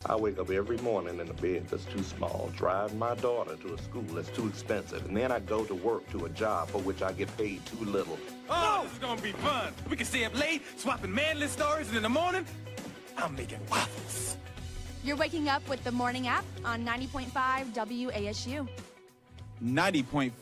I wake up every morning in a bed that's too small, drive my daughter to a school that's too expensive, and then I go to work to a job for which I get paid too little. Oh, this is gonna be fun. We can stay up late, swapping manly stories, and in the morning, I'm making waffles. You're waking up with the Morning App on 90.5 WASU. 90.5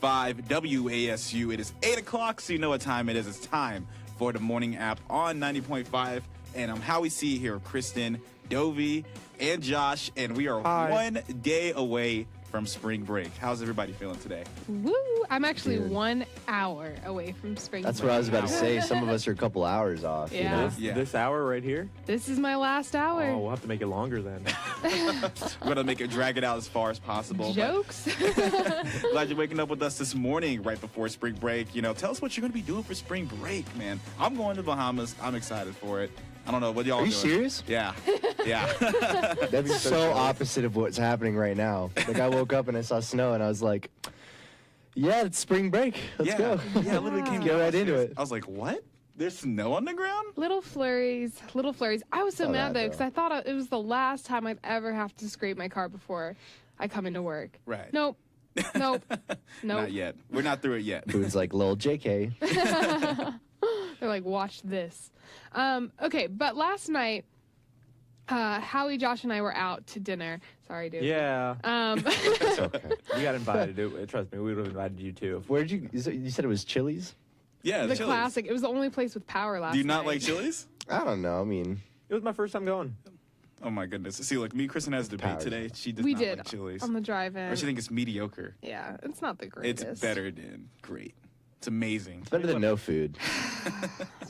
WASU. It is 8 o'clock, so you know what time it is. It's time for the Morning App on 90.5. And I'm Howie C here with Kristen, Dovey, and Josh. And we are 1 day away from spring break. How's everybody feeling today? Woo! I'm actually 1 hour away from spring That's break. what I was about to say. Some of us are a couple hours off. Yeah. You know? Yeah. This hour right here? This is my last hour. Oh, we'll have to make it longer then. We're going to make it drag it out as far as possible. Jokes. Glad you're waking up with us this morning right before spring break. You know, tell us what you're going to be doing for spring break, man. I'm going to Bahamas. I'm excited for it. I don't know what y'all Are you doing. serious? Yeah. Yeah. That's so opposite of what's happening right now. Like, I woke up and I saw snow and I was like, yeah, it's spring break. Let's go. Yeah, I literally came Get right downstairs. into it. I was like, what? There's snow on the ground? Little flurries. I was so Saw mad, that, though, because though. I thought it was the last time I'd ever have to scrape my car before I come into work. Right. Nope. Nope. Not yet. We're not through it yet. Boone's like, lil JK. They're like, watch this. Okay, but last night, Howie, Josh, and I were out to dinner. Sorry, dude. Yeah. It's okay. You got invited. Trust me, we would have invited you too. Where'd you said it was Chili's? Yeah, The Chili's. classic. It was the only place with power last night. Do you not like Chili's? I don't know. I mean, It was my first time going. Oh my goodness. See, look, me and Kristen has a debate Powers. today. She does We not did like Chili's. on the drive-in. Or she thinks it's mediocre. Yeah, it's not the greatest. It's better than great. It's amazing. it's better than no food. I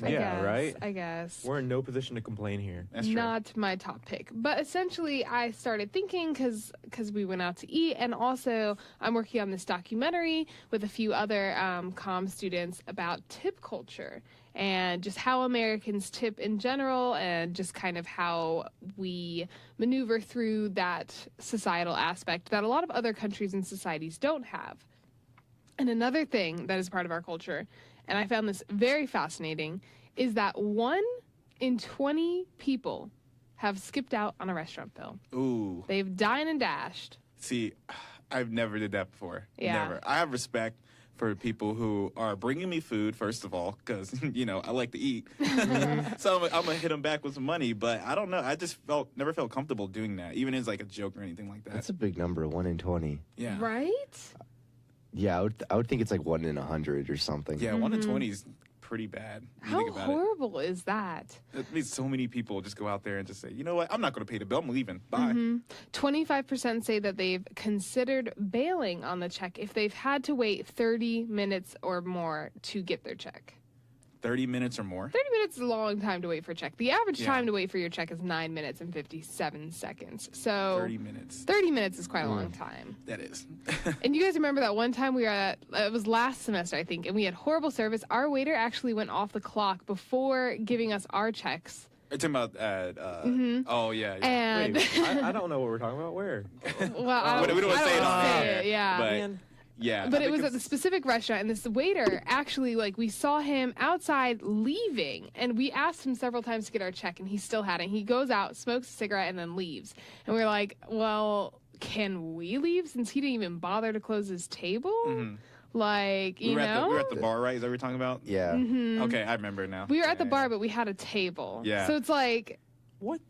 Yeah, guess, right? I guess. We're in no position to complain here. That's true. Not my top pick. But essentially, I started thinking because we went out to eat, and also I'm working on this documentary with a few other comm students about tip culture and just how Americans tip in general and just kind of how we maneuver through that societal aspect that a lot of other countries and societies don't have. And another thing that is part of our culture, and I found this very fascinating, is that 1 in 20 people have skipped out on a restaurant bill. Ooh. They've dined and dashed. See, I've never did that before. Yeah. Never. I have respect for people who are bringing me food, first of all, because, you know, I like to eat. So I'm going to hit them back with some money. But I don't know. I just never felt comfortable doing that, even as like a joke or anything like that. That's a big number, 1 in 20. Yeah. Right? Yeah, I would think it's like 1 in 100 or something. Yeah, 1 in 20 is pretty bad. When you How think about horrible is that? it means so many people just go out there and just say, you know what, I'm not going to pay the bill. I'm leaving. Bye. 25% say that they've considered bailing on the check if they've had to wait 30 minutes or more to get their check. 30 minutes or more. 30 minutes is a long time to wait for a check. The average Yeah. time to wait for your check is 9 minutes and 57 seconds. So 30 minutes. 30 minutes is quite a long time. That is. And you guys remember that one time we were at, it was last semester, I think, and we had horrible service. Our waiter actually went off the clock before giving us our checks. You're talking about, oh, yeah. yeah. And, Wait, I don't know what we're talking about. Where? well, I we don't I say it on say air, it, yeah. but- Man. Yeah. But I it think was at the it's- specific restaurant, and this waiter actually, like, we saw him outside leaving, and we asked him several times to get our check, and he still hadn't. He goes out, smokes a cigarette, and then leaves. And we're like, well, can we leave since he didn't even bother to close his table? Like, you know? we were at the bar, right? Is that what you're talking about? Yeah. Okay, I remember now. We were at the Yeah, bar, but we had a table. Yeah. So it's like, What?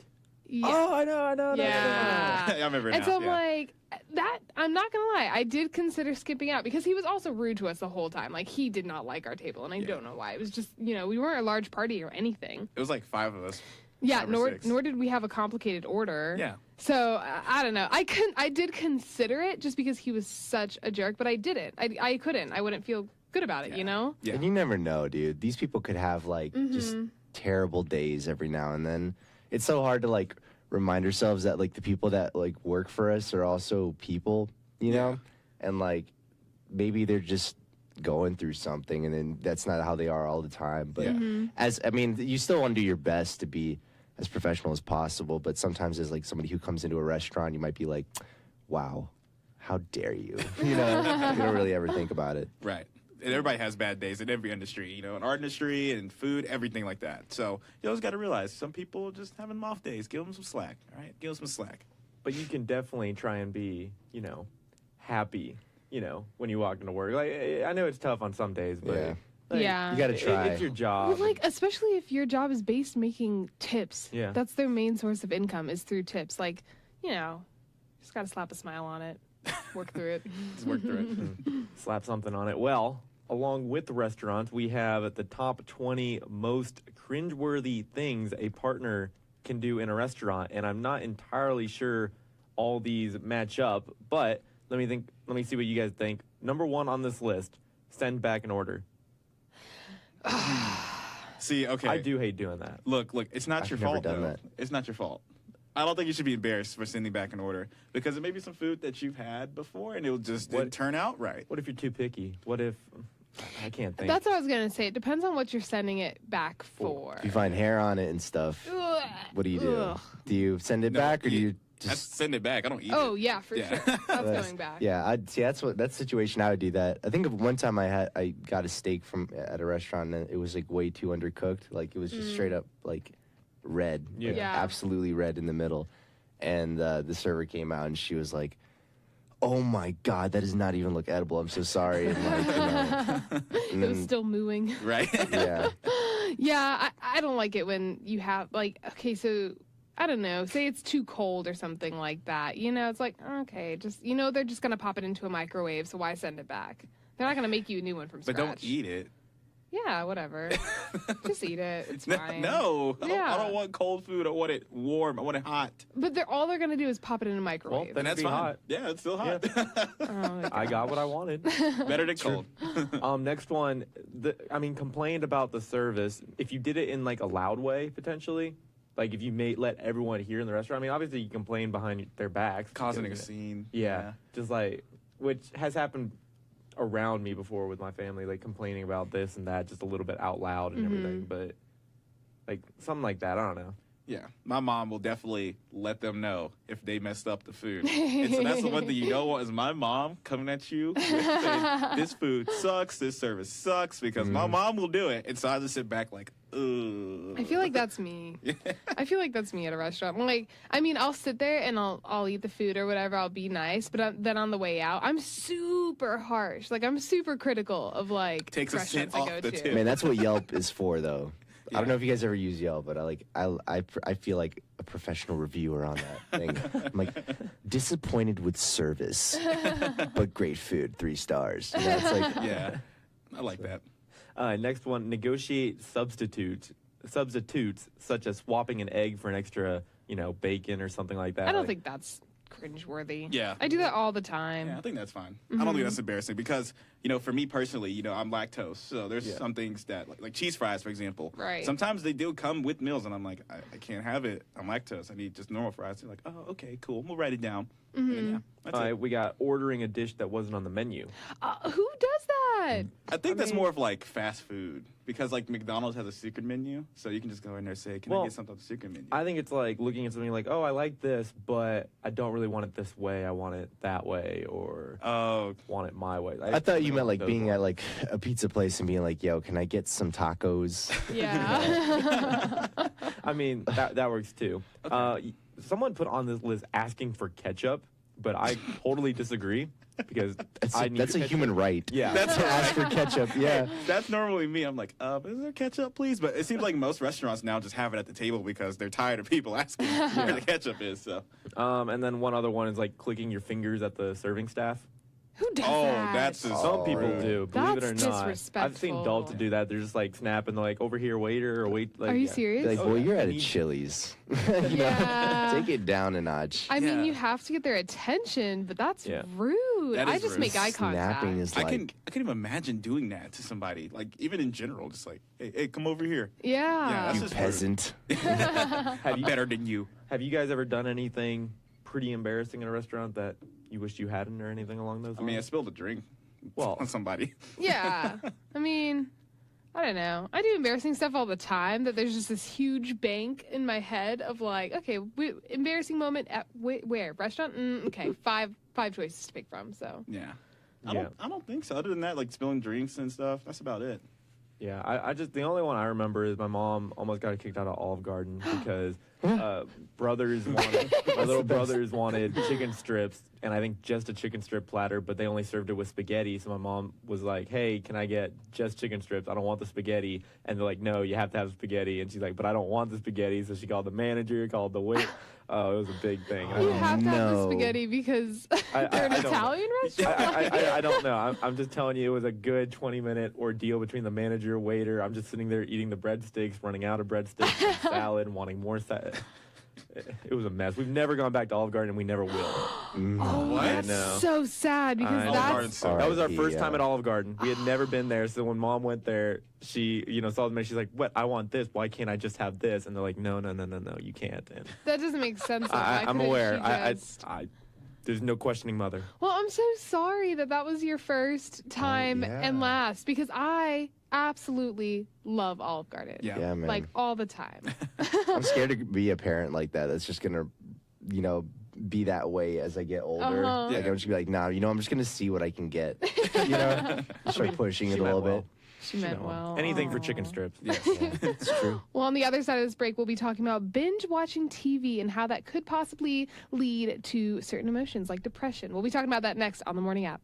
yeah. Oh, I know. Yeah. I remember And now. so I'm yeah. like, that, I'm not going to lie, I did consider skipping out because he was also rude to us the whole time. Like, he did not like our table, and I don't know why. It was just, you know, we weren't a large party or anything. It was like 5 of us. Yeah, 5 or nor 6. nor did we have a complicated order. Yeah. So I don't know. I did consider it just because he was such a jerk, but I didn't. I couldn't. I wouldn't feel good about it, you know? Yeah. And you never know, dude. These people could have like just terrible days every now and then. It's so hard to like remind ourselves that like the people that like work for us are also people, you know? And like maybe they're just going through something and then that's not how they are all the time. But you still want to do your best to be as professional as possible, but sometimes as like somebody who comes into a restaurant, you might be like, wow, how dare you? You know, you don't really ever think about it. Right. everybody has bad days in every industry, in art industry and food, everything like that. So you always got to realize some people just having off days. Give them some slack, all right? Give them some slack. But you can definitely try and be, happy, when you walk into work. Like, I know it's tough on some days, but Yeah. Yeah. You got to try. it's your job. Well, especially if your job is based making tips. Yeah. That's their main source of income is through tips. Just got to slap a smile on it, work through it. Just work through it. Slap something on it. Well, along with the restaurants, we have the top 20 most cringeworthy things a partner can do in a restaurant, and I'm not entirely sure all these match up, but let me see what you guys think. Number 1 on this list, send back an order. See, okay. I do hate doing that. Look, it's not your I've never fault, done though. that. It's not your fault. I don't think you should be embarrassed for sending back an order because it may be some food that you've had before and it didn't turn out right. What if you're too picky? What if I can't think? That's what I was going to say. It depends on what you're sending it back for. If you find hair on it and stuff, Ugh. what do you do? Ugh. Do you send it No, back or do you I just... send it back. I don't eat Oh, it. yeah, for Yeah. sure. That's going back. Yeah, that's the situation I would do that. I think of one time I got a steak at a restaurant and it was like way too undercooked. Like it was just straight up like red, like, Yeah. absolutely red in the middle. And the server came out and she was like, "Oh my God, that does not even look edible. I'm so sorry." And like, and It was still mooing. Right? yeah, Yeah, I don't like it when you have, so, I don't know, say it's too cold or something like that. It's like, okay, just, they're just going to pop it into a microwave, so why send it back? They're not going to make you a new one from But scratch. don't eat it. Yeah, whatever. Just eat it. It's fine. No. I Yeah. don't want cold food. I want it warm. I want it hot. But all they're going to do is pop it in a microwave. Then And that's it'd be fine. hot. Yeah, it's still hot. Oh, my I God. got what I wanted. Better than cold. Next one, complained about the service. If you did it in like a loud way, potentially, like if you let everyone hear in the restaurant. I mean, obviously you complain behind their backs, Causing a scene. Yeah, just like which has happened around me before with my family, like complaining about this and that just a little bit out loud and everything. But like something like that, I don't know. Yeah, my mom will definitely let them know if they messed up the food. And so that's the one thing you don't want is my mom coming at you with saying, this food sucks, this service sucks, because my mom will do it. And so I just sit back like, ugh. I feel like that's me. I feel like that's me at a restaurant. I'll sit there and I'll eat the food or whatever. I'll be nice, but then on the way out, I'm super harsh. Like I'm super critical of Takes a restaurants cent I go off the to. tip. man, that's what Yelp is for, though. Yeah. I don't know if you guys ever use Yelp, but I feel like a professional reviewer on that thing. I'm like, disappointed with service, but great food, 3 stars. It's like, Yeah, I like that. Next one, negotiate substitutes such as swapping an egg for an extra, bacon or something like that. I don't Like, think that's cringeworthy. Yeah. I do that all the time. Yeah, I think that's fine. I don't think that's embarrassing because, for me personally, I'm lactose. So there's some things that, like cheese fries, for example. Right. Sometimes they do come with meals, and I'm like, I can't have it. I'm lactose. I need just normal fries. They're like, oh, okay, cool. We'll write it down. And then, that's All it. right, we got ordering a dish that wasn't on the menu. Who does that? I think that's more of like fast food because like McDonald's has a secret menu, so you can just go in there and say, "Can I Well, get something on the secret menu?" I think it's like looking at something like, oh, I like this, but I don't really want it this way. I want it that way, or Oh, want it my way. I thought you meant like Those being at ones. like a pizza place and being like, "Yo, can I get some tacos?" Yeah. I mean, that works too. Someone put on this list asking for ketchup, but I totally disagree because I need That's a ketchup. human right. Yeah. That's to ask for ketchup. Yeah. that's normally me. I'm like, is there ketchup, please? But it seems like most restaurants now just have it at the table because they're tired of people asking where the ketchup is. So, And then one other one is like clicking your fingers at the serving staff. Who does oh, that? that's just, Some people yeah. do, believe it or That's not. I've seen disrespectful. adults do that. They're just like snapping, they're like, over here, waiter, or wait. Like, Are you yeah. serious? Like, Oh, boy, yeah. you're at a Need- Chili's. Yeah. Take it down a notch. I mean, Yeah. you have to get their attention, but that's Yeah. rude. That I is just rude. make eye contact. Snapping is I like, can't even imagine doing that to somebody. Like even in general, just like, hey, come over here. Yeah. that's you just peasant. I'm better than you. Have you guys ever done anything pretty embarrassing in a restaurant that you wished you hadn't, or anything along those I mean, I lines? spilled a drink Well- on somebody. Yeah. I mean, I don't know. I do embarrassing stuff all the time that there's just this huge bank in my head of like, okay, embarrassing moment at where? Restaurant? Okay, five choices to pick from. So Yeah. I don't think so. Other than that, like spilling drinks and stuff, that's about it. Yeah, I just the only one I remember is my mom almost got kicked out of Olive Garden because my little brothers wanted chicken strips, and I think just a chicken strip platter, but they only served it with spaghetti. So my mom was like, "Hey, can I get just chicken strips? I don't want the spaghetti." And they're like, "No, you have to have spaghetti." And she's like, "But I don't want the spaghetti." So she called the manager, called the wait. Oh, it was a big thing. You have to have the spaghetti because they're an Italian restaurant? I don't know. I'm just telling you, it was a good 20-minute ordeal between the manager, waiter. I'm just sitting there eating the breadsticks, running out of breadsticks, and salad, wanting more salad. It was a mess. We've never gone back to Olive Garden, and we never will. Oh, that's so sad because that was our first time at Olive Garden. We had never been there, so when Mom went there, she, saw the menu. She's like, "What? I want this. Why can't I just have this?" And they're like, "No, you can't." And that doesn't make sense. I'm aware. There's no questioning mother. Well, I'm so sorry that was your first time and last, because I absolutely love Olive Garden. Yeah, man. Like all the time. I'm scared to be a parent like that. That's just gonna, be that way as I get older. Like I'm just gonna be like, nah, I'm just gonna see what I can get. Start pushing it a little bit. She meant well. Anything for chicken strips. Yes. It's true. Well, on the other side of this break, we'll be talking about binge watching TV and how that could possibly lead to certain emotions like depression. We'll be talking about that next on the Morning App.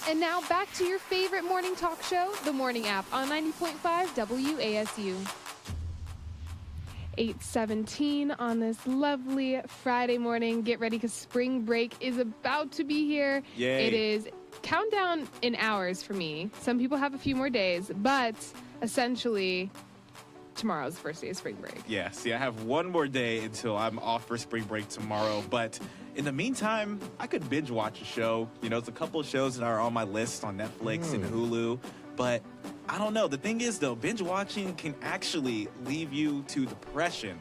And now back to your favorite morning talk show, The Morning App, on 90.5 WASU. 8:17 on this lovely Friday morning. Get ready because spring break is about to be here. Yay. It is countdown in hours for me. Some people have a few more days, but essentially tomorrow's the first day of spring break. Yeah, see, I have one more day until I'm off for spring break tomorrow, but in the meantime, I could binge watch a show. You know, it's a couple of shows that are on my list on Netflix and Hulu, but I don't know. The thing is, though, binge watching can actually leave you to depression.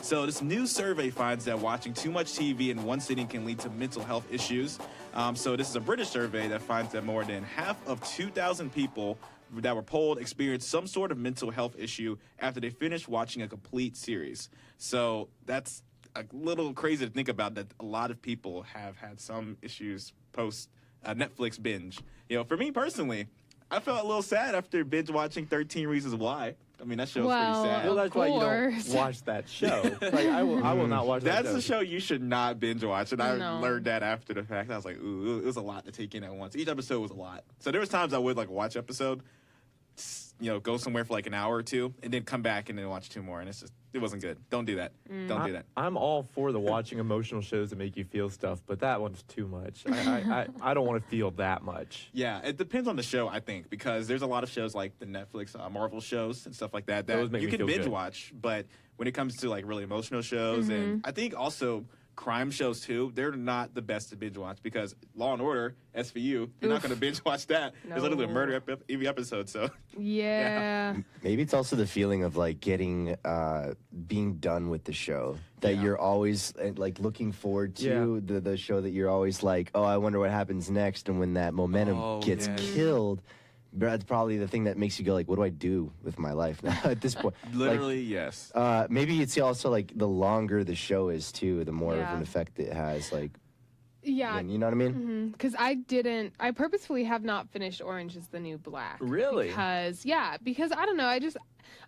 So this new survey finds that watching too much TV in one sitting can lead to mental health issues. So this is a British survey that finds that more than half of 2,000 people that were polled experienced some sort of mental health issue after they finished watching a complete series. So that's a little crazy to think about, that a lot of people have had some issues post Netflix binge. You know, for me personally, I felt a little sad after binge watching 13 Reasons Why. I mean, that show's pretty sad. Well, that's why you course. don't watch that show. Like, I will not watch that That's show. a show you should not binge watch, and I No. learned that after the fact. I was like, ooh, it was a lot to take in at once. Each episode was a lot. So there was times I would like watch episode, you know, go somewhere for like an hour or two, and then come back and then watch two more, and it's just, it wasn't good. Don't do that. Don't do that. I'm all for the watching emotional shows that make you feel stuff, but that one's too much. I don't want to feel that much. Yeah, it depends on the show, I think, because there's a lot of shows like the Netflix Marvel shows and stuff like that Those that make you me can feel binge good. watch, but when it comes to like really emotional shows, and I think also crime shows too, they're not the best to binge watch, because Law and Order, SVU, you're not going to binge watch that. There's literally a No. murder every episode, so Yeah. Maybe it's also the feeling of like getting being done with the show that you're always like looking forward to, the show that you're always like, oh, I wonder what happens next, and when that momentum gets killed, that's probably the thing that makes you go like, what do I do with my life now at this point? literally, yes. Maybe it's also like the longer the show is too, the more of Yeah. an effect it has. Like, Yeah. you know what I mean? Because I purposefully have not finished Orange is the New Black. Really? Because I don't know,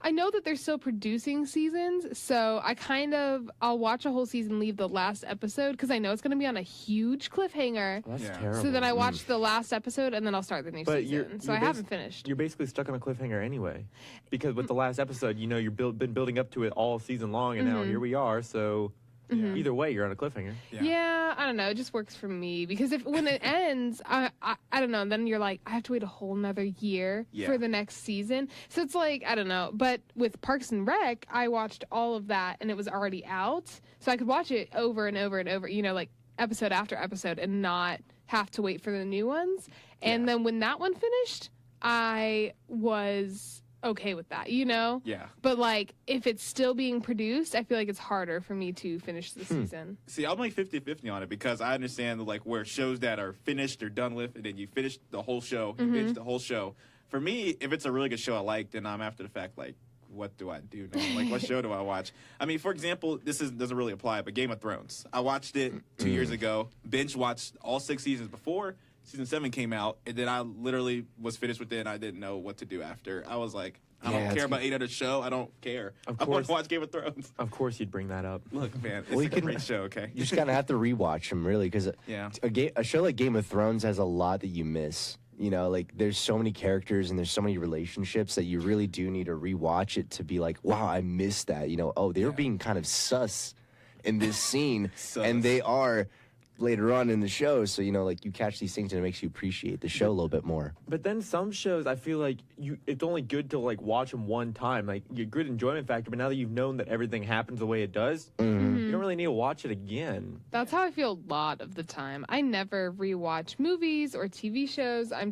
I know that they're still producing seasons, so I'll watch a whole season, leave the last episode, because I know it's going to be on a huge cliffhanger. That's Yeah. terrible. So then I watch the last episode, and then I'll start the new But season. So I haven't finished. You're basically stuck on a cliffhanger anyway, because with the last episode, you know, been building up to it all season long, and now here we are. So either way, you're on a cliffhanger. Yeah, I don't know. It just works for me, because when it ends, I don't know. And then you're like, I have to wait a whole nother year for the next season. So it's like, I don't know. But with Parks and Rec, I watched all of that, and it was already out, so I could watch it over and over and over. You know, like episode after episode, and not have to wait for the new ones. And then when that one finished, I was okay with that, you know? Yeah. But like, if it's still being produced, I feel like it's harder for me to finish the season. See, I'm like 50-50 on it, because I understand like where shows that are finished or done with, and then you finish the whole show, you binge the whole show. For me, if it's a really good show I like, then I'm after the fact like, what do I do now? Like, what show do I watch? I mean, for example, doesn't really apply, but Game of Thrones. I watched it 2 years ago, binge watched all 6 seasons before Season 7 came out, and then I literally was finished with it, and I didn't know what to do after. I was like, I don't care about 8 other show. I don't care. I want to watch Game of Thrones. Of course, you'd bring that up. Look, man, it's a great show, okay? You just kind of have to rewatch them, really, because a show like Game of Thrones has a lot that you miss. You know, like there's so many characters and there's so many relationships that you really do need to rewatch it to be like, wow, I missed that. You know, oh, they were being kind of sus in this scene, and they are later on in the show. So, you know, like you catch these things and it makes you appreciate the show a little bit more. But then some shows, I feel like it's only good to like watch them one time. Like you're good enjoyment factor, but now that you've known that everything happens the way it does, you don't really need to watch it again. That's how I feel a lot of the time. I never rewatch movies or TV shows. I'm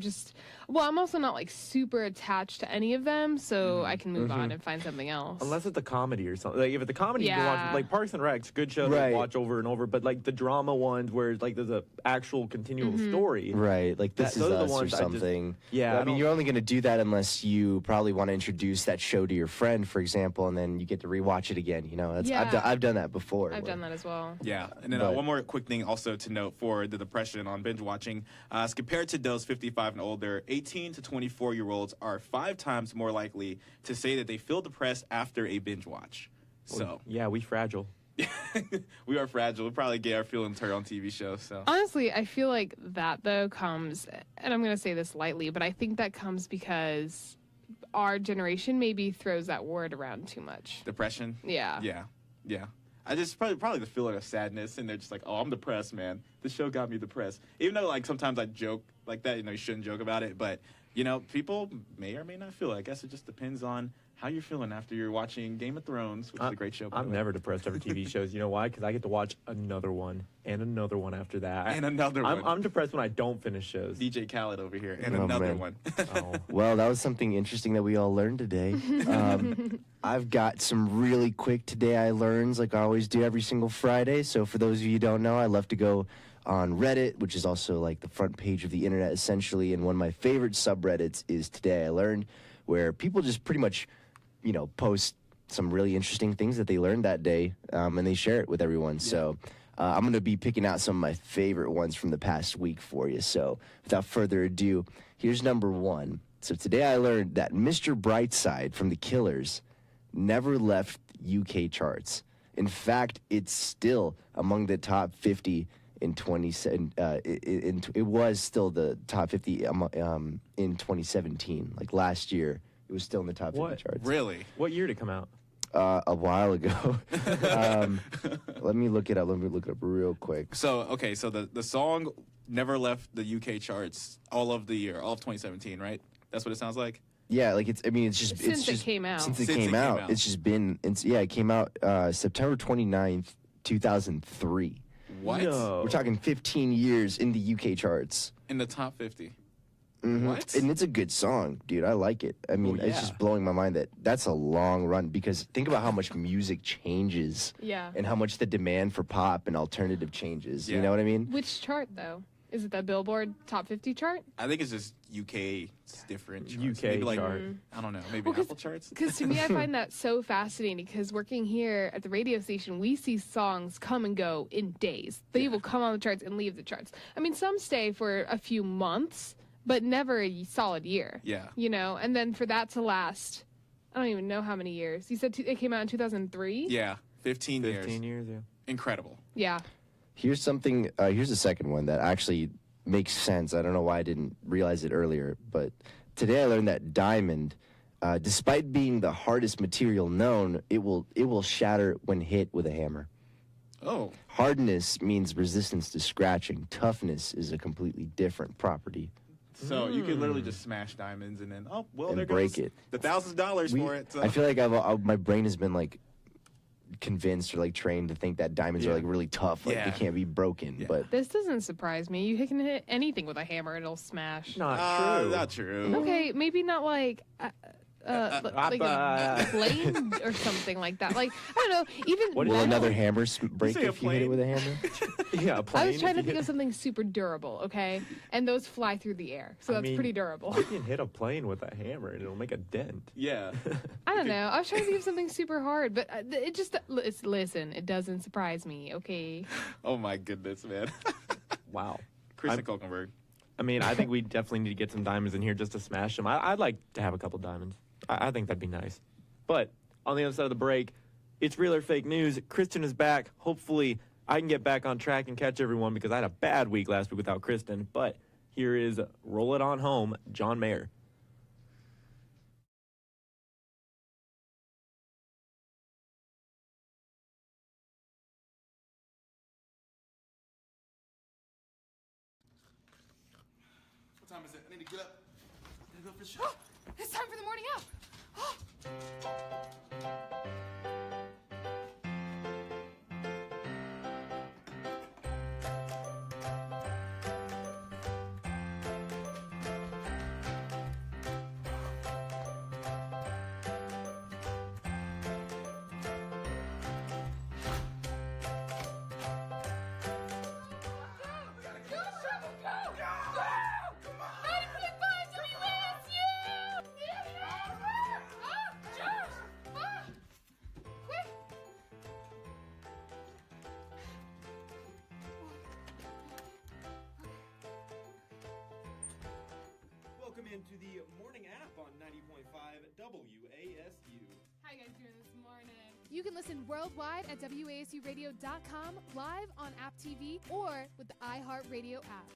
also not like super attached to any of them, so I can move on and find something else. Unless it's a comedy or something. Like if it's a comedy, you can watch, like Parks and Rec's good show to watch over and over. But like the drama ones where like there's a actual continual story, right? Like This Is those are the Us or ones something. I mean, you're only going to do that unless you probably want to introduce that show to your friend, for example, and then you get to rewatch it again. You know, I've done that before. I've done that as well. Yeah, and then one more quick thing also to note for the depression on binge watching, as compared to those 55 and older, 18 to 24-year-olds are 5 times more likely to say that they feel depressed after a binge watch. So yeah, we fragile. We are fragile. We'll probably get our feelings hurt on TV shows. So Honestly, I feel like that, though, comes, and I'm going to say this lightly, but I think that comes because our generation maybe throws that word around too much. depression. Yeah. Yeah. I just probably the feeling of sadness, and they're just like, oh, I'm depressed, man. The show got me depressed. Even though like sometimes I joke like that, you shouldn't joke about it, but people may or may not feel it. I guess it just depends on how you're feeling after you're watching Game of Thrones, which is a great show. I'm never depressed over TV shows. You know why? Because I get to watch another one and another one after that. And another one. I'm depressed when I don't finish shows. DJ Khaled over here, and Oh, another man. one. Oh. Well, that was something interesting that we all learned today. I've got some really quick Today I Learns, like I always do every single Friday. So for those of you who don't know, I love to go on Reddit, which is also like the front page of the internet, essentially. And one of my favorite subreddits is Today I Learned, where people just pretty much, post some really interesting things that they learned that day, and they share it with everyone. Yeah. So I'm going to be picking out some of my favorite ones from the past week for you. So without further ado, here's number one. So today I learned that Mr. Brightside from The Killers never left UK charts. In fact, it's still among the top 50 in 20. It was still the top 50 in 2017. Like last year, it was still in the top 50 charts. Really? What year did it come out? A while ago. Let me look it up. Let me look it up real quick. So the song never left the UK charts all of the year, all of 2017, right? That's what it sounds like. Yeah, like it's just Since it came out. Since it came out, it's just been. It came out September 29th, 2003. What? No. We're talking 15 years in the UK charts. In the top 50. Mhm. What? And it's a good song, dude. I like it. I mean, it's just blowing my mind that that's a long run, because think about how much music changes. Yeah. And how much the demand for pop and alternative changes. You Yeah. know what I mean? Which chart, though? Is it the Billboard Top 50 chart? I think it's just UK. It's different charts. UK maybe like, chart. I don't know. Maybe Well, Apple charts. Because to me, I find that so fascinating, because working here at the radio station, we see songs come and go in days. They will come on the charts and leave the charts. I mean, some stay for a few months, but never a solid year. Yeah. And then for that to last, I don't even know how many years. You said it came out in 2003? Yeah. 15 years. 15 years, yeah. Incredible. Yeah. Here's something. Here's a second one that actually makes sense. I don't know why I didn't realize it earlier, but today I learned that diamond, despite being the hardest material known, it will shatter when hit with a hammer. Oh. Hardness means resistance to scratching. Toughness is a completely different property. So you could literally just smash diamonds and then, And there break goes it. the $1,000 for it. So. I feel like my brain has been like convinced or like trained to think that diamonds are like really tough, like they can't be broken. Yeah. But This doesn't surprise me. You can hit anything with a hammer, it'll smash. Not true. Not true. Okay, maybe not like like a plane or something like that. Like, I don't know. Even What will Wow. another hammer break say a if you hit it plane? with a hammer? Yeah, a plane. I was trying to if you think hit- of something super durable, okay? And those fly through the air, so I that's mean, pretty durable. You can hit a plane with a hammer and it'll make a dent. Yeah. I don't know. I was trying to think of something super hard, but it just listen. It doesn't surprise me, okay? Oh my goodness, man. Wow. Kristen Kolkenberg. I mean, I think we definitely need to get some diamonds in here just to smash them. I'd like to have a couple diamonds. I think that'd be nice. But on the other side of the break, it's real or fake news. Kristen is back. Hopefully, I can get back on track and catch everyone, because I had a bad week last week without Kristen. But here is Roll It On Home, John Mayer. What time is it? I need to get up. I need to go for sure. It's time for the morning app. Welcome into the morning app on 90.5 WASU. How you guys doing this morning? You can listen worldwide at WASUradio.com, live on App TV, or with the iHeartRadio app.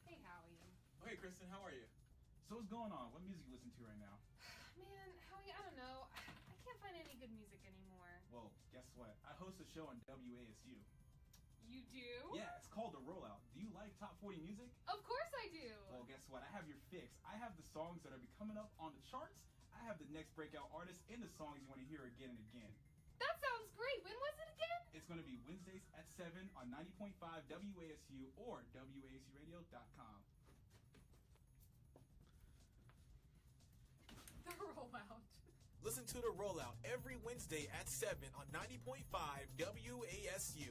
Hey, Howie. Oh, hey, Kristen, how are you? So what's going on? What music you listen to right now? Man, Howie, I don't know. I can't find any good music anymore. Well, guess what? I host a show on WASU. You do? Yeah, it's called The Rollout. Do you like top 40 music? Of course I do. Well, guess what? I have your fix. I have the songs that are coming up on the charts. I have the next breakout artists and the songs you want to hear again and again. That sounds great. When was it again? It's going to be Wednesdays at 7 on 90.5 WASU or WASUradio.com. The Rollout. Listen to The Rollout every Wednesday at 7 on 90.5 WASU.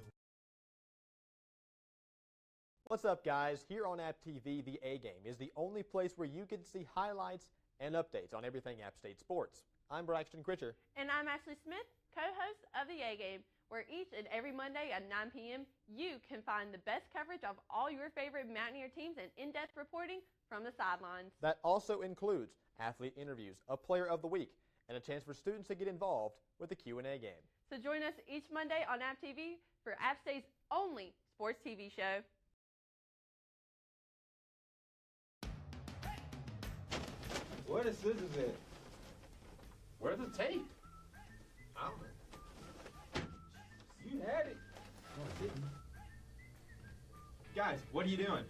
What's up, guys? Here on App TV, the A Game is the only place where you can see highlights and updates on everything App State sports. I'm Braxton Critcher. And I'm Ashley Smith, co-host of the A Game, where each and every Monday at 9 p.m. you can find the best coverage of all your favorite Mountaineer teams and in-depth reporting from the sidelines. That also includes athlete interviews, a player of the week, and a chance for students to get involved with the Q&A game. So join us each Monday on App TV for App State's only sports TV show. Where the scissors at? Where's the tape? I don't know. You had it. No, I didn't. Guys, what are you doing?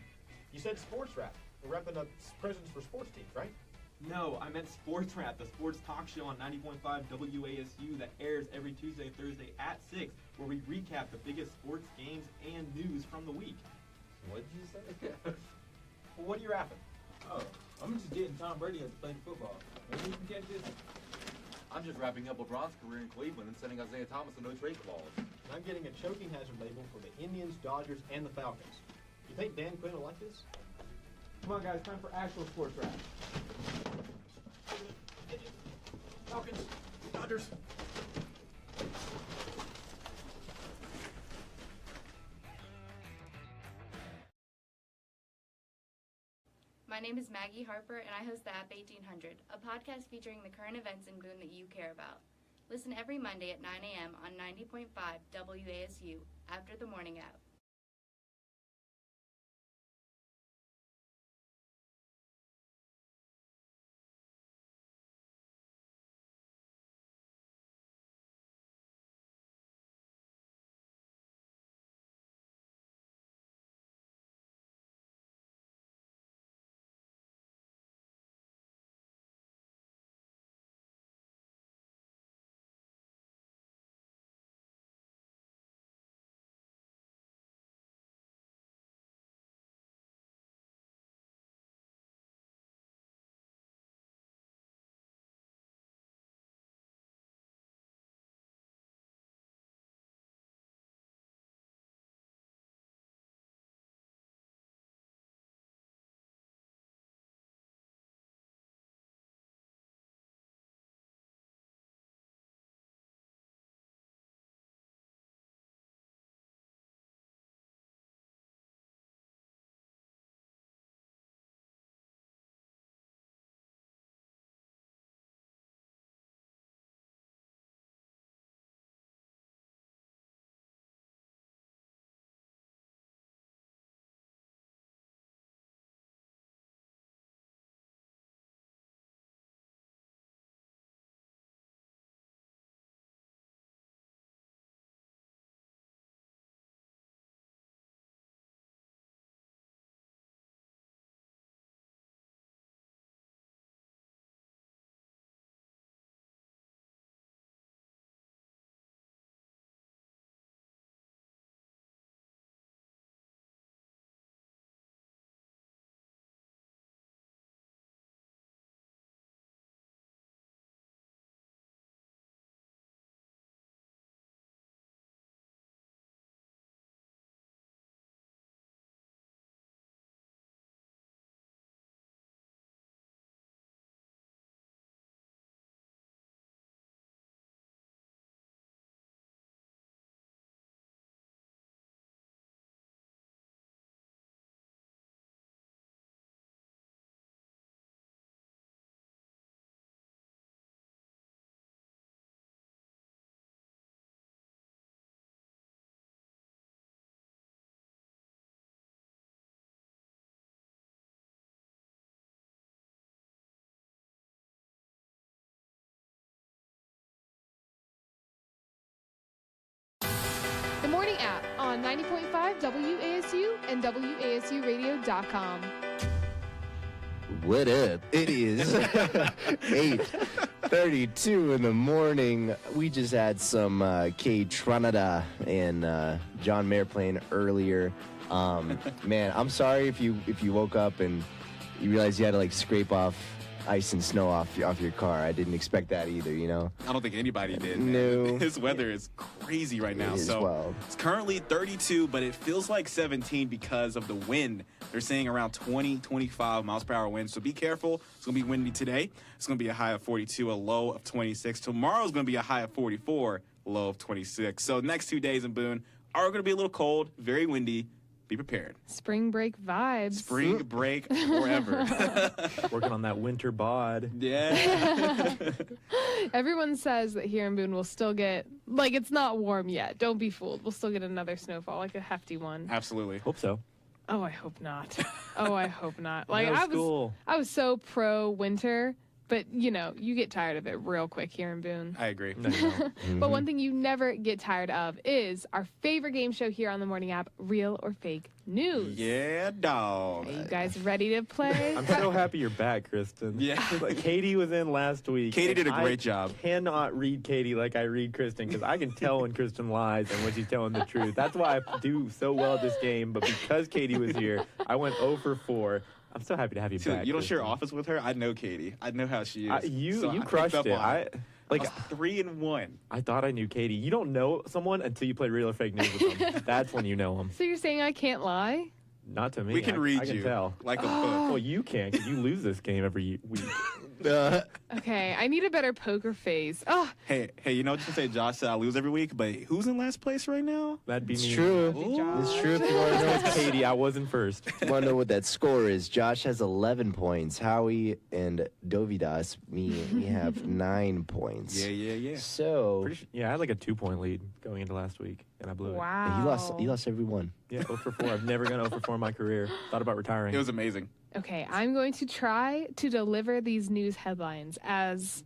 You said sports rap. We're repping up presents for sports teams, right? No, I meant Sports Rap, the sports talk show on 90.5 WASU that airs every Tuesday and Thursday at 6, where we recap the biggest sports games and news from the week. What did you say? Well, what are you rapping? Oh, I'm just getting Tom Brady has to play football. Maybe you can catch this. I'm just wrapping up LeBron's career in Cleveland and sending Isaiah Thomas a no-trade clause. And I'm getting a choking hazard label for the Indians, Dodgers, and the Falcons. You think Dan Quinn will like this? Come on, guys, time for actual sports rap. Falcons, Dodgers. My name is Maggie Harper, and I host the App 1800, a podcast featuring the current events in Boone that you care about. Listen every Monday at 9 a.m. on 90.5 WASU after the morning app. on 90.5 WASU and WASUradio.com. What up? It is 8:32 in the morning. We just had some K-Tronada and John Mayer playing earlier. Man, I'm sorry if you woke up and you realized you had to like scrape off ice and snow off your car. I didn't expect that either, you know? I don't think anybody did. No. This weather is crazy right now. It is so wild. It's currently 32, but it feels like 17 because of the wind. They're saying around 20, 25 miles per hour wind. So be careful. It's going to be windy today. It's going to be a high of 42, a low of 26. Tomorrow's going to be a high of 44, low of 26. So the next 2 days in Boone are going to be a little cold, very windy. Be prepared. Spring break vibes. Spring break forever. Working on that winter bod. Yeah. Everyone says that here in Boone we'll still get, like, it's not warm yet. Don't be fooled. We'll still get another snowfall, like a hefty one. Absolutely. Hope so. Oh, I hope not. Oh, I hope not. Like, No I was so pro winter, but you know, you get tired of it real quick here in Boone. I agree. No, you don't. But one thing you never get tired of is our favorite game show here on the morning app, Real or Fake News. Yeah, dog. Are you guys ready to play? I'm so happy you're back, Kristen. Yeah. Like, Katie was in last week. Katie and did a great I job. Cannot read Katie like I read Kristen because I can tell when Kristen lies and when she's telling the truth. That's why I do so well at this game. But because Katie was here, I went 0 for 4. I'm so happy to have you So back. you don't share Kristen. office with her? I know Katie. I know how she is. You So I picked crushed up it. on Like, I was 3-1. I thought I knew Katie. You don't know someone until you play Real or Fake News with them. That's when you know them. So you're saying I can't lie? Not to me. We can read I can you tell. like a book. Well, you can because you lose this game every week. Okay, I need a better poker face. Oh, Hey, you know what you say? Josh said I lose every week, but who's in last place right now? That'd be It's me. true. Ooh. It's true. If you want to know, It's Katie. I wasn't first. want to know what that score is, Josh has 11 points. Howie and Dovidas, we have 9 points. Yeah. So Pretty sure, yeah, I had like a 2-point lead going into last week, and I blew it. wow. he lost every one. Yeah, 0 for 4. I've never gone 0 for 4 in my career. Thought about retiring. It was amazing. Okay, I'm going to try to deliver these news headlines as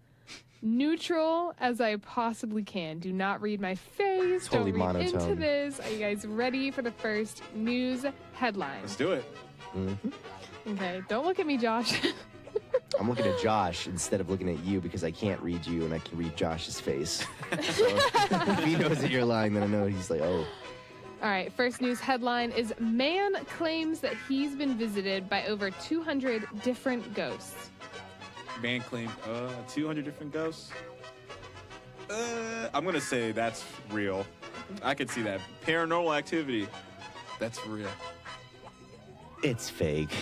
neutral as I possibly can. Do not read my face. Totally Don't read monotone. into this. Are you guys ready for the first news headline? Let's do it. Okay, don't look at me, Josh. I'm looking at Josh instead of looking at you because I can't read you and I can read Josh's face. So if he knows that you're lying, then I know he's like, oh. All right, first news headline is man claims that he's been visited by over 200 different ghosts. Man claimed 200 different ghosts. I'm going to say that's real. I could see that. Paranormal activity. That's real. It's fake.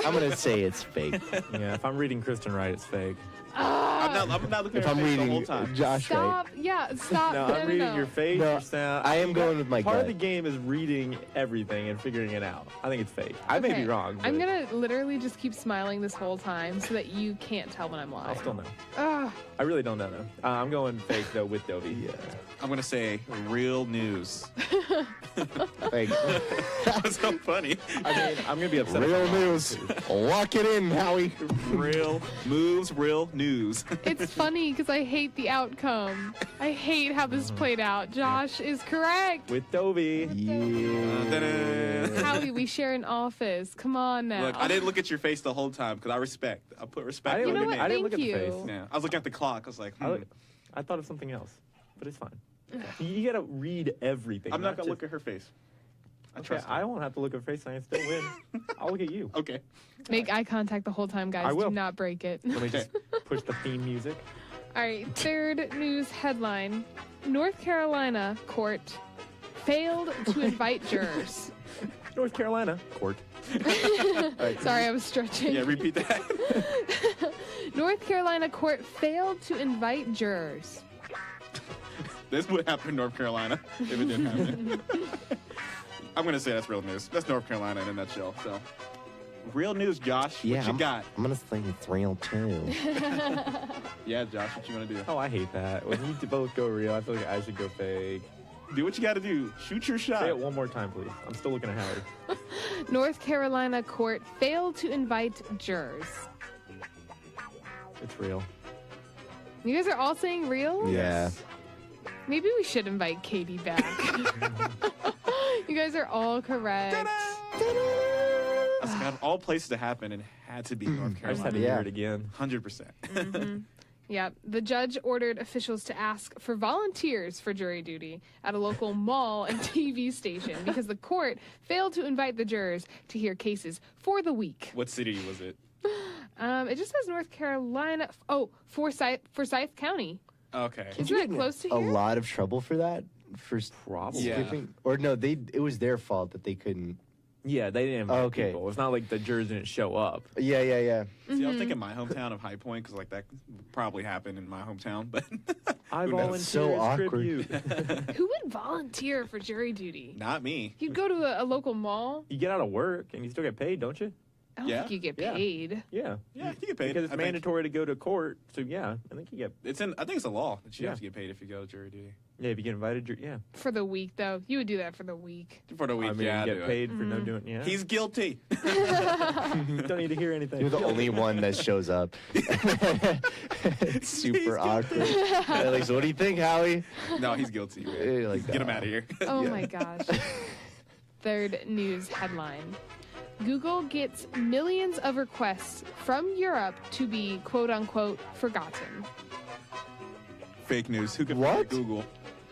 I'm going to say it's fake. Yeah, if I'm reading Kristen right, it's fake. I'm not looking If at her I'm face the whole reading time. Josh right. Stop. Yeah, stop. No, I'm reading your face, No, your sound. I am going with my Part of gut. the game is reading everything and figuring it out. I think it's fake. I may be wrong. I'm but going to literally just keep smiling this whole time so that you can't tell when I'm lying. I'll still know. Ugh. I really don't know, though. I'm going fake, though, with Dovey. Yeah. I'm going to say real news. Fake. That's so funny. I mean, I'm going to be upset. if Real I'm wrong, news. too. Lock it in, Howie. Real moves, real news. It's funny because I hate the outcome. I hate how this played out. Josh is correct. With Dovey. Yeah. Howie, we share an office. Come on now. Look, I didn't look at your face the whole time because I respect. I put respect I on didn't, your look, name. I didn't look at Thank the you. face. Yeah, I was looking at the clock. I was like, I thought of something else, but it's fine. You got to read everything. I'm not going to just- look at her face. I Okay, trust her. I won't have to look at her face. I can still win. I'll look at you. Okay. Make eye contact the whole time, guys. I will. Do not break it. Let me just push the theme music. All right, third news headline. North Carolina court failed to invite jurors. North Carolina court. Sorry, I was stretching. Yeah, repeat that. North Carolina court failed to invite jurors. This would happen in North Carolina if it didn't happen. I'm going to say that's real news. That's North Carolina in a nutshell. So, real news, Josh. Yeah, What you got? I'm going to say it's real, too. Yeah, Josh, what you want to do? Oh, I hate that. When you both go real, I feel like I should go fake. Do what you got to do. Shoot your shot. Say it one more time, please. I'm still looking at Howard. North Carolina court failed to invite jurors. It's real. You guys are all saying real? Yeah. Maybe we should invite Katie back. You guys are all correct. That's got all places to happen and had to be North Carolina. I just had to hear it again. 100%. Yeah, the judge ordered officials to ask for volunteers for jury duty at a local mall and TV station because the court failed to invite the jurors to hear cases for the week. What city was it? It just says North Carolina. Oh, Forsyth County. Okay. Isn't that close to a here? lot of trouble for that? For Probably. skipping? Or no, it was their fault that they couldn't. Yeah, they didn't invite Okay. people. It's not like the jurors didn't show up. Yeah. See, I was thinking my hometown of High Point because like that probably happened in my hometown, but I Who knows? volunteer So as awkward. tribute. Who would volunteer for jury duty? not me. You'd go to a local mall. You get out of work and you still get paid, don't you? I don't Yeah. think you get Yeah. paid. Yeah. Yeah, you get paid. Because it's I think mandatory to go to court. So yeah, I think you get. I think it's a law that you Yeah. have to get paid if you go to jury duty Yeah, if you get invited, yeah. For the week, though. You would do that for the week. for the week. I mean, yeah, you I do get it. paid for no doing. Yeah. He's guilty. Don't need to hear anything. You're the only one that shows up. It's super awkward. They're like, so what do you think, Howie? No, he's guilty. Man. You're like, Get him out of here. Oh my gosh. Third news headline. Google gets millions of requests from Europe to be quote-unquote forgotten. Fake news. Who can What? forget Google?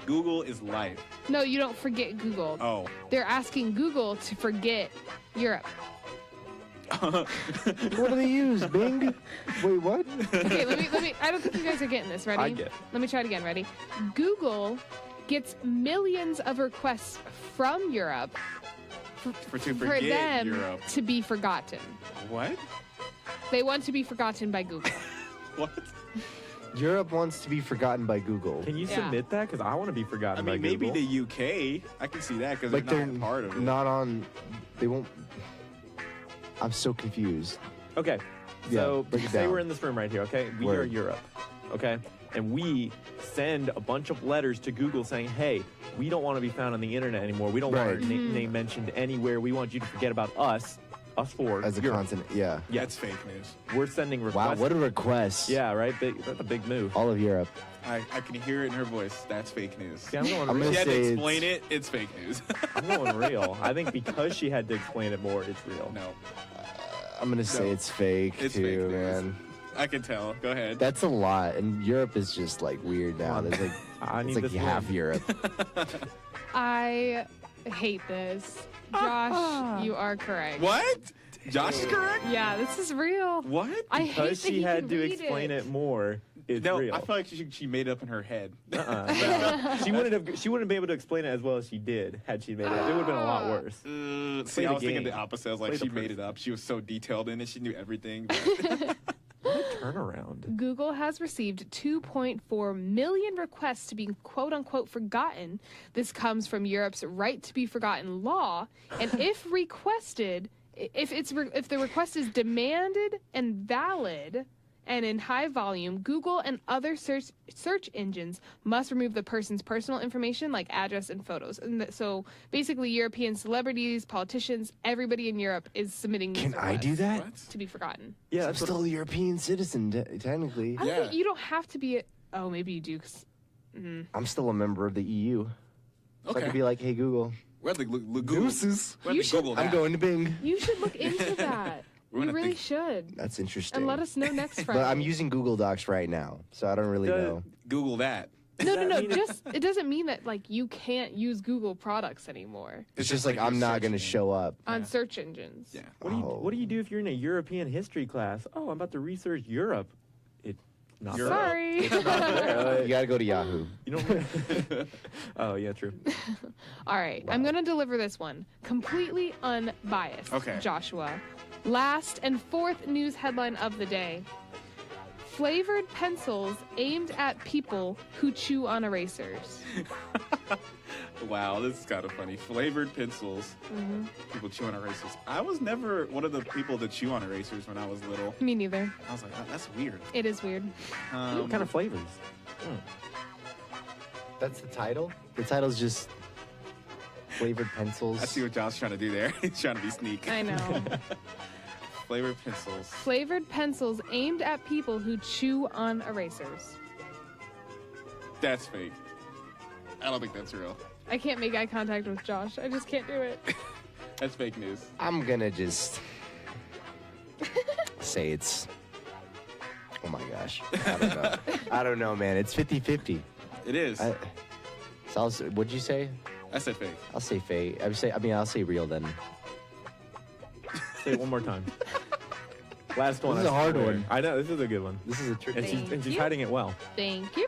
Google is life. No, you don't forget Google. Oh. They're asking Google to forget Europe. What do they use? Bing? Wait, what? Okay, let me. I don't think you guys are getting this. Ready? I get it. Let me try it again. Ready? Google gets millions of requests from Europe to for forget them Europe. to be forgotten. What? They want to be forgotten by Google. What? Europe wants to be forgotten by Google. Can you Yeah. submit that? Because I want to be I forgotten mean, by maybe Google. the UK. I can see that because Like they're they're not part of it. not on. They won't. I'm so confused. Okay. Yeah, So break it say down. we're in this room right here, okay? We are Word. Europe, okay? And we send a bunch of letters to Google saying, hey, we don't want to be found on the internet anymore. We don't want our Right. name mentioned anywhere. We want you to forget about us four. As a Europe. continent, yeah. Yeah. That's fake news. We're sending Wow, requests. what a request. Yeah, right? That's a big move. All of Europe. I can hear it in her voice. That's fake news. See, I'm going I'm real. gonna She had to say explain it. It's fake news. I'm going real. I think because she had to explain it more, it's real. No, I'm gonna say No. it's fake It's too, fake news. man. I can tell. Go ahead. That's a lot, and Europe is just like weird now. There's like I need it's like this half win. Europe. I hate this. Josh, you are correct. What? Josh is correct? Yeah, this is real. What? I hate Because that she he had can to read explain it more, it's No, real. I feel like she made it up in her head. She wouldn't be able to explain it as well as she did had she made it. It would have been a lot worse. See, the I was thinking game. the opposite. I was like, Play the she made proof. it up. She was so detailed in it. She knew everything. Turnaround. Google has received 2.4 million requests to be quote-unquote forgotten. This comes from Europe's right to be forgotten law, and if requested, if the request is demanded and valid and in high volume, Google and other search engines must remove the person's personal information like address and photos. And so basically European celebrities, politicians, everybody in Europe is submitting these Can I do requests that? to be forgotten. Yeah, I'm that's what still a European citizen, technically. I don't think you don't have to be oh, maybe you do. I'm still a member of the EU. So I Okay. could be like, hey, Google. We have to Google. Deuces. We have You to should- Google that. I'm going to Bing. You should look into that. We're You gonna really think- should. That's interesting. And let us know next Friday. But I'm using Google Docs right now, so I don't really know. Google that. No. Just it doesn't mean that like you can't use Google products anymore It's just like I'm not going to show up. on search engines. Yeah. What do you do if you're in a European history class? Oh, I'm about to research Europe. It's not Europe. there. Sorry. It's not there. You got to go to Yahoo. You don't. Oh yeah, true. All right, I'm gonna deliver this one completely unbiased. Okay. Joshua. Last and fourth news headline of the day. Flavored pencils aimed at people who chew on erasers. Wow, this is kind of funny. Flavored pencils. People chew on erasers. I was never one of the people to chew on erasers when I was little. Me neither. I was like, oh, that's weird. It is weird. What kind of flavors? That's the title? The title's just flavored pencils. I see what Josh's trying to do there. He's trying to be sneak. I know. Flavored pencils. Flavored pencils aimed at people who chew on erasers. That's fake. I don't think that's real. I can't make eye contact with Josh. I just can't do it. That's fake news. I'm gonna just say it's. Oh my gosh. I don't know. I don't know, man. It's 50-50. It is. So what'd you say? I said fake. I'll say fake. I'll say real then. Say it one more time. Last one. This is a hard one. I know, this is a good one. This is a tricky one. And she's hiding it well. Thank you.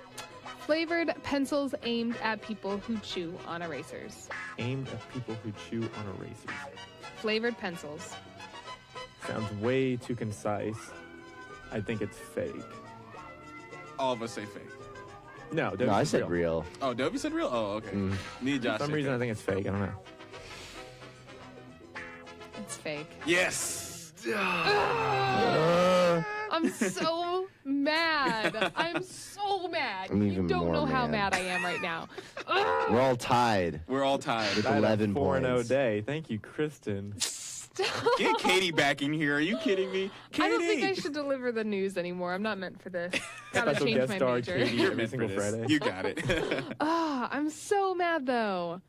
Flavored pencils aimed at people who chew on erasers. Aimed at people who chew on erasers. Flavored pencils. Sounds way too concise. I think it's fake. All of us say fake. No, Dovey I said real. Oh, Dovey said real? Oh, okay. Me and Josh For some reason, I think it's fake. I don't know. It's fake. Yes! I'm so mad. I'm so mad. I'm You even don't more know how mad. mad I am right now. We're all tied. We're all tied. With I had a 11 4-0 points. day. Thank you, Kristen. Get Katie back in here. Are you kidding me? Katie! I don't think I should deliver the news anymore. I'm not meant for this. Gotta Special change guest my star major. Katie You're every meant for single this. Friday. You got it. I'm so mad though.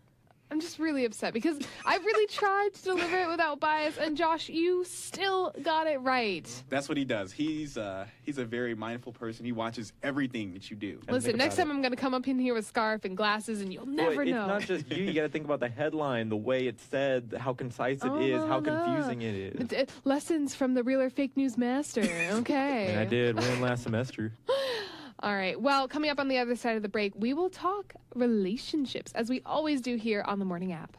I'm just really upset because I really tried to deliver it without bias, and Josh, you still got it right. That's what he does. He's a very mindful person. He watches everything that you do. Listen, next time I'm going to come up in here with scarf and glasses, and you'll never Well, know. It's not just you. You got to think about the headline, the way it's said, how concise it is, how confusing it is. Lessons from the real or fake news master. Okay. And I did win last semester. All right. Well, coming up on the other side of the break, we will talk relationships, as we always do here on the Morning App.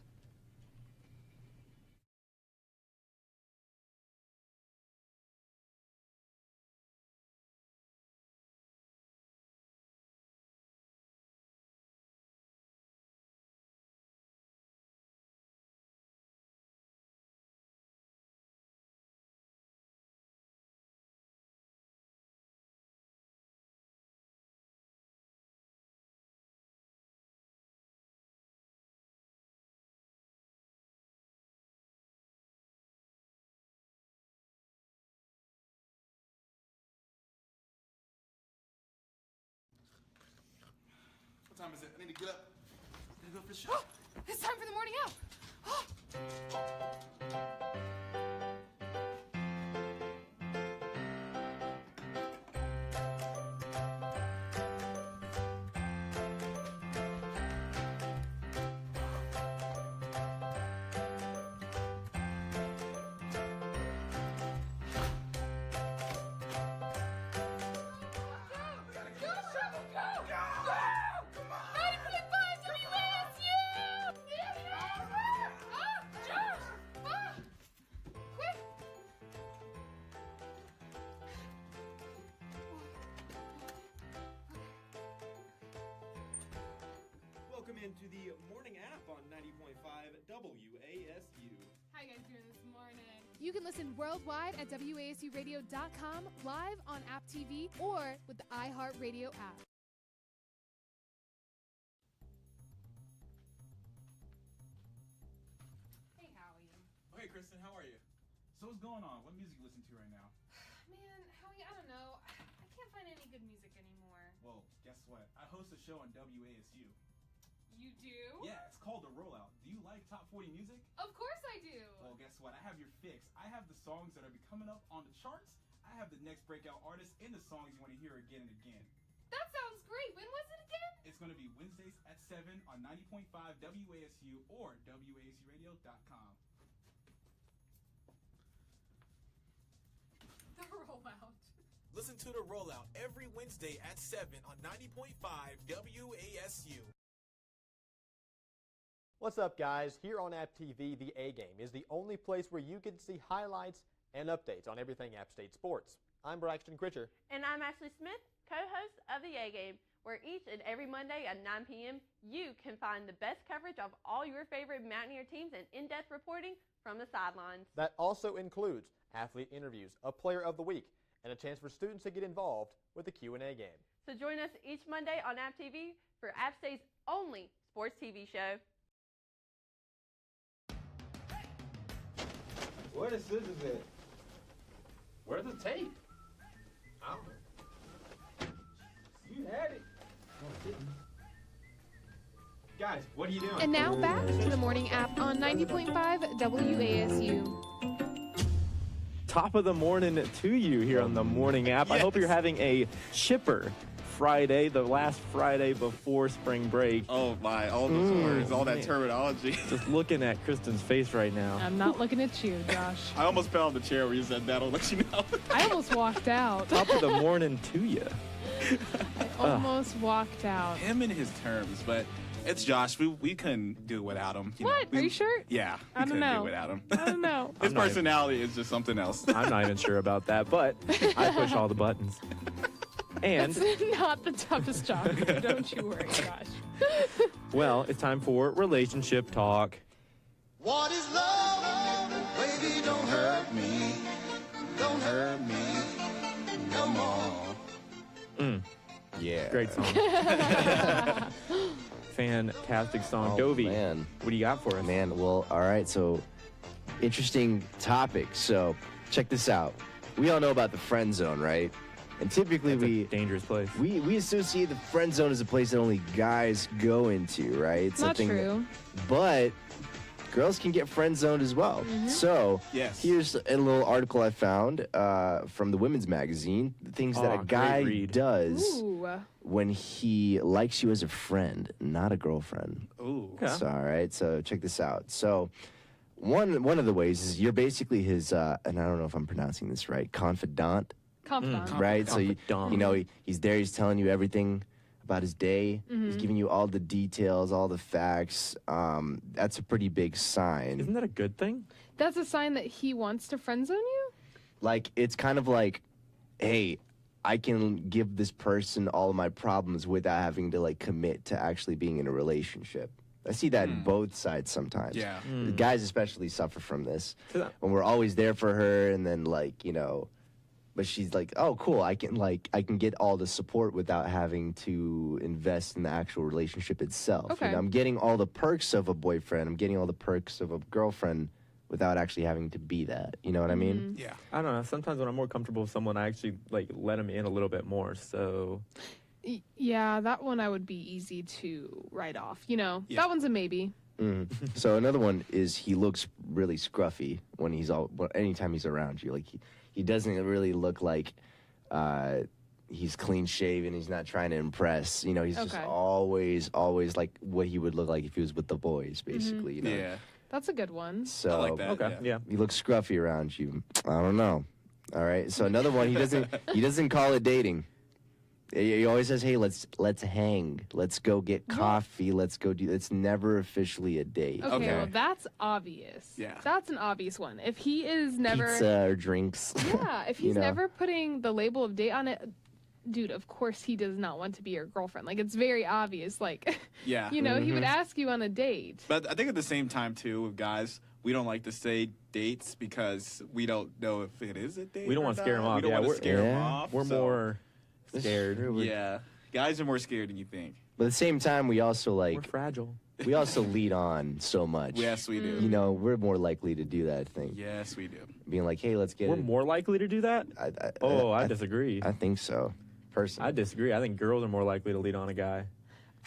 What time is it? I need to get up. I need to go for the show. It's time for the Morning App. Welcome into the Morning App on 90.5 WASU. How you guys doing this morning? You can listen worldwide at WASUradio.com, live on App TV, or with the iHeartRadio app. Hey, Howie. Oh, hey, Kristen, how are you? So what's going on? What music you listen to right now? Man, Howie, I don't know. I can't find any good music anymore. Well, guess what? I host a show on WASU. You do? Yeah, it's called The Rollout. Do you like top 40 music? Of course I do. Well, guess what? I have your fix. I have the songs that are coming up on the charts. I have the next breakout artists and the songs you want to hear again and again. That sounds great. When was it again? It's going to be Wednesdays at 7 on 90.5 WASU or WASUradio.com. The Rollout. Listen to The Rollout every Wednesday at 7 on 90.5 WASU. What's up, guys? Here on App TV, the A Game is the only place where you can see highlights and updates on everything App State sports. I'm Braxton Critcher. And I'm Ashley Smith, co-host of the A Game, where each and every Monday at 9 p.m. you can find the best coverage of all your favorite Mountaineer teams and in-depth reporting from the sidelines. That also includes athlete interviews, a player of the week, and a chance for students to get involved with the Q&A game. So join us each Monday on App TV for App State's only sports TV show. Where the scissors at? Where's the tape? I don't know. You had it. No, I didn't. Guys, Guys, what are you doing? And now back to the morning app on 90.5 WASU. Top of the morning to you here on the morning app. I hope you're having a chipper Friday, the last Friday before spring break. Oh my, all those words, all that terminology. Just looking at Kristen's face right now. I'm not looking at you, Josh. I almost fell on the chair where you said that. I'll let you know. I almost walked out. Top of the morning to you. I almost walked out. Him and his terms, but it's Josh. We couldn't do it without him. What? Are you sure? Yeah, we I don't couldn't know. do it without him. I don't know. His personality is just something else. I'm not even sure about that, but I push all the buttons. And That's not the toughest job. Don't you worry, Josh. well, it's time for relationship talk. What is love? Baby, don't hurt me. Don't hurt me no more. Yeah. Great song. Fantastic song. Oh, Dovey, man. what do you got for us? Man, well, all right. So, interesting topic. So, check this out. We all know about the friend zone, right? And typically That's a dangerous place. we associate the friend zone as a place that only guys go into, right? It's Not something true. But girls can get friend zoned as well. So Yes. here's a little article I found from the Women's Magazine. Things that a great guy read. does Ooh. when he likes you as a friend, not a girlfriend. Ooh. Okay. So, all right. So check this out. So one of the ways is you're basically his, and I don't know if I'm pronouncing this right, confidant. Confidant. Right? So, Confidant. you know, he's there, he's telling you everything about his day. He's giving you all the details, all the facts. That's a pretty big sign. Isn't that a good thing? That's a sign that he wants to friend zone you? Like, it's kind of like, hey, I can give this person all of my problems without having to, like, commit to actually being in a relationship. I see that in both sides sometimes. Yeah. The guys especially suffer from this. So that- When we're always there for her and then, like, you know, but she's like, oh, cool, I can get all the support without having to invest in the actual relationship itself. Okay. You know, I'm getting all the perks of a boyfriend. I'm getting all the perks of a girlfriend without actually having to be that. You know what I mean? Yeah. I don't know. Sometimes when I'm more comfortable with someone, I actually like let them in a little bit more. So Yeah, that one I would be easy to write off. You know, Yeah. that one's a maybe. So another one is he looks really scruffy when anytime he's around you. Like he doesn't really look like he's clean shaven. He's not trying to impress. You know, he's just Okay. always like what he would look like if he was with the boys, basically. You know? Yeah. That's a good one. So I like that. okay, yeah. he looks scruffy around you. I don't know. All right. So another one, he doesn't call it dating. He always says, "Hey, let's hang. Let's go get coffee. Let's go do." It's never officially a date. Okay, well, that's obvious. Yeah. That's an obvious one. If he is never... Pizza or drinks. Yeah, if You he's know. never putting the label of date on it, dude, of course he does not want to be your girlfriend. Like, it's very obvious. Like, Yeah. you know, he would ask you on a date. But I think at the same time, too, with guys, we don't like to say dates because we don't know if it is a date. We don't or want to scare not. them off. We don't Yeah, want to we're- scare them Yeah. off. We're so- more scared. Yeah. Guys are more scared than you think. But at the same time, we also We're fragile. we also lead on so much. Yes, we do. You know, we're more likely to do that, I think. Yes, we do. Being like, hey, let's get We're it. more likely to do that? I disagree. I think so. Personally. I disagree. I think girls are more likely to lead on a guy.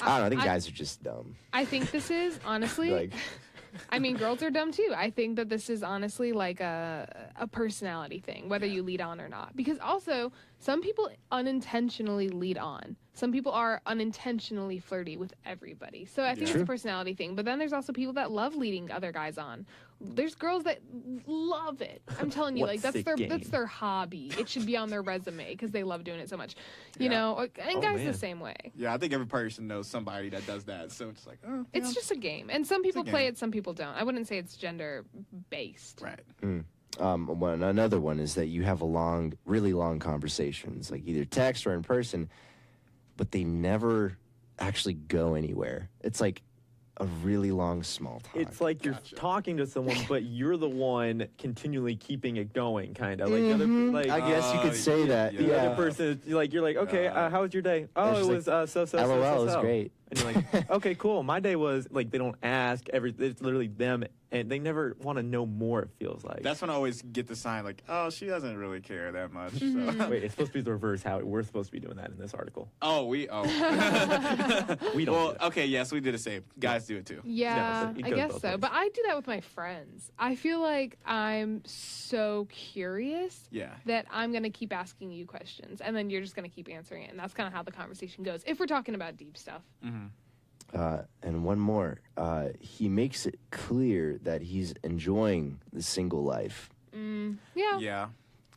I don't know. I think guys are just dumb. I think this is, honestly... Like, I mean, girls are dumb too. I think that this is honestly like a personality thing, whether you lead on or not. Because also, some people unintentionally lead on. Some people are unintentionally flirty with everybody. So I think it's a personality thing. But then there's also people that love leading other guys on. There's girls that love it. I'm telling you, like that's their hobby. It should be on their resume because they love doing it so much. You know, and guys the same way. Yeah, I think every person knows somebody that does that. So it's like, oh, It's just a game. And some people play game. it, some people don't. I wouldn't say it's gender based. Right. another one is that you have really long conversations, like either text or in person, but they never actually go anywhere. It's like a really long small talk. It's like you're talking to someone, but you're the one continually keeping it going, kind of. Like, the other, like I guess you could say that. The other person is like, you're like, okay, how was your day? Oh, It's it was like, so. LOL, it was great. And you're like, okay, cool. My day was, like, they don't ask. It's literally them, and they never want to know more, it feels like. That's when I always get the sign, like, oh, she doesn't really care that much. So. Wait, it's supposed to be the reverse. How we're supposed to be doing that in this article. We don't. Well, okay, yes, we do the same. Guys do it too. Yeah, it I goes guess both so. ways. But I do that with my friends. I feel like I'm so curious that I'm going to keep asking you questions, and then you're just going to keep answering it. And that's kind of how the conversation goes, if we're talking about deep stuff. And one more. He makes it clear that he's enjoying the single life. Yeah.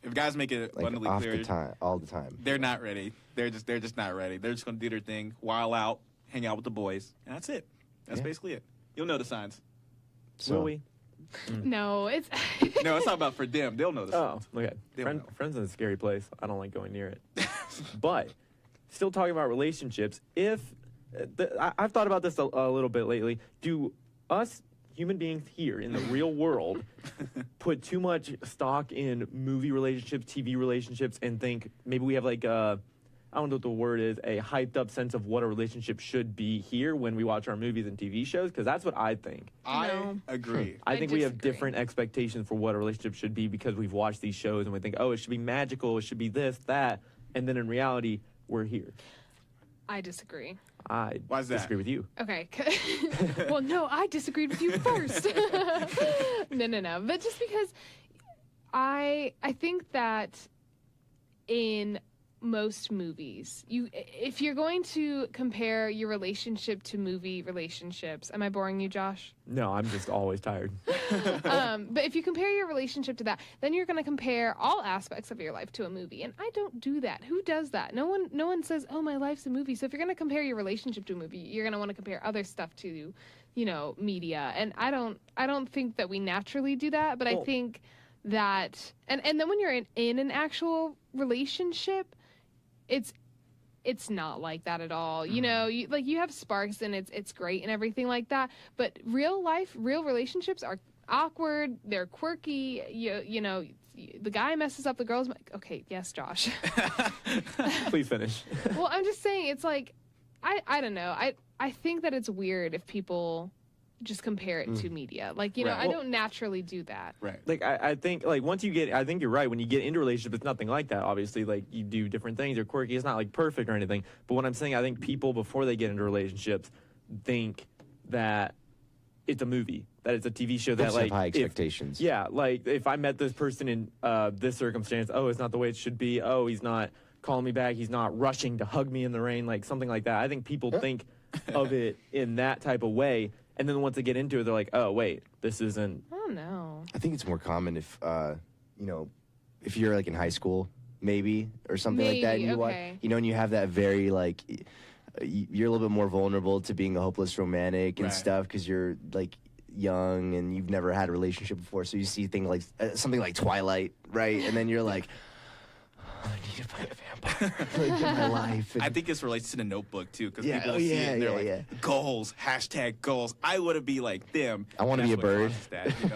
If guys make it abundantly off clear, the time, all the time. they're not ready. They're just not ready. They're just gonna do their thing, while out, hang out with the boys, and that's it. That's basically it. You'll know the signs. So, Will we? No, it's No, it's not about for them. They'll know the signs. Okay. They'll know. Friends in a scary place. I don't like going near it. But still talking about relationships. If I've thought about this a little bit lately. Do us human beings here in the real world put too much stock in movie relationships, TV relationships, and think maybe we have like I don't know what the word is, a hyped up sense of what a relationship should be here when we watch our movies and TV shows? Because that's what I think. I agree. I think we have different expectations for what a relationship should be because we've watched these shows and we think, oh, it should be magical, it should be this, that, and then in reality, we're here. I disagree. I disagree with you. Okay. Well, no, I disagreed with you first. No. But just because I think that in most movies, if you're going to compare your relationship to movie relationships, am I boring you, Josh? No, I'm just always tired. But if you compare your relationship to that, then you're going to compare all aspects of your life to a movie. And I don't do that. Who does that? No one says, oh, my life's a movie. So if you're going to compare your relationship to a movie, you're going to want to compare other stuff to, media. And I don't think that we naturally do that. But I think that, and then when you're in an actual relationship, it's not like that at all. You have sparks and it's great and everything like that. But real relationships are awkward. They're quirky. The guy messes up the girl's. Okay, yes, Josh. Please finish. Well, I'm just saying it's like, I don't know. I think that it's weird if people just compare it to media. Like, I don't naturally do that. Right. Like, I think, like, once you get, I think you're right. When you get into a relationship, it's nothing like that. Obviously, like, you do different things. You're quirky. It's not, like, perfect or anything. But what I'm saying, I think people, before they get into relationships, think that it's a movie, that it's a TV show that, like, have high expectations. Like, if I met this person in this circumstance, oh, it's not the way it should be. Oh, he's not calling me back. He's not rushing to hug me in the rain, like, something like that. I think people think of it in that type of way. And then once they get into it, they're like, oh, wait, this isn't. I don't know. I think it's more common if, if you're like in high school, maybe, or something like that. And you watch, and you have that very, like, you're a little bit more vulnerable to being a hopeless romantic and stuff because you're, like, young and you've never had a relationship before. So you see things like, something like Twilight, right? And then you're like, I need to find a vampire like, in my life. And I think this relates to The Notebook, too, because people see see it and they're like, goals, #goals. I want to be like them. I want to be a bird.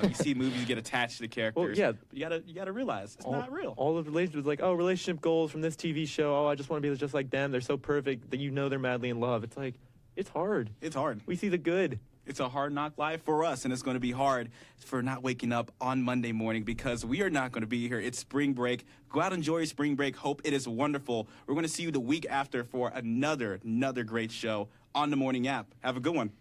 You see movies get attached to the characters. Well, you gotta realize it's not real. All of relationships, like, oh, relationship goals from this TV show. Oh, I just want to be just like them. They're so perfect that they're madly in love. It's like, it's hard. It's hard. We see the good. It's a hard knock life for us, and it's going to be hard for not waking up on Monday morning because we are not going to be here. It's spring break. Go out and enjoy your spring break. Hope it is wonderful. We're going to see you the week after for another great show on the Morning App. Have a good one.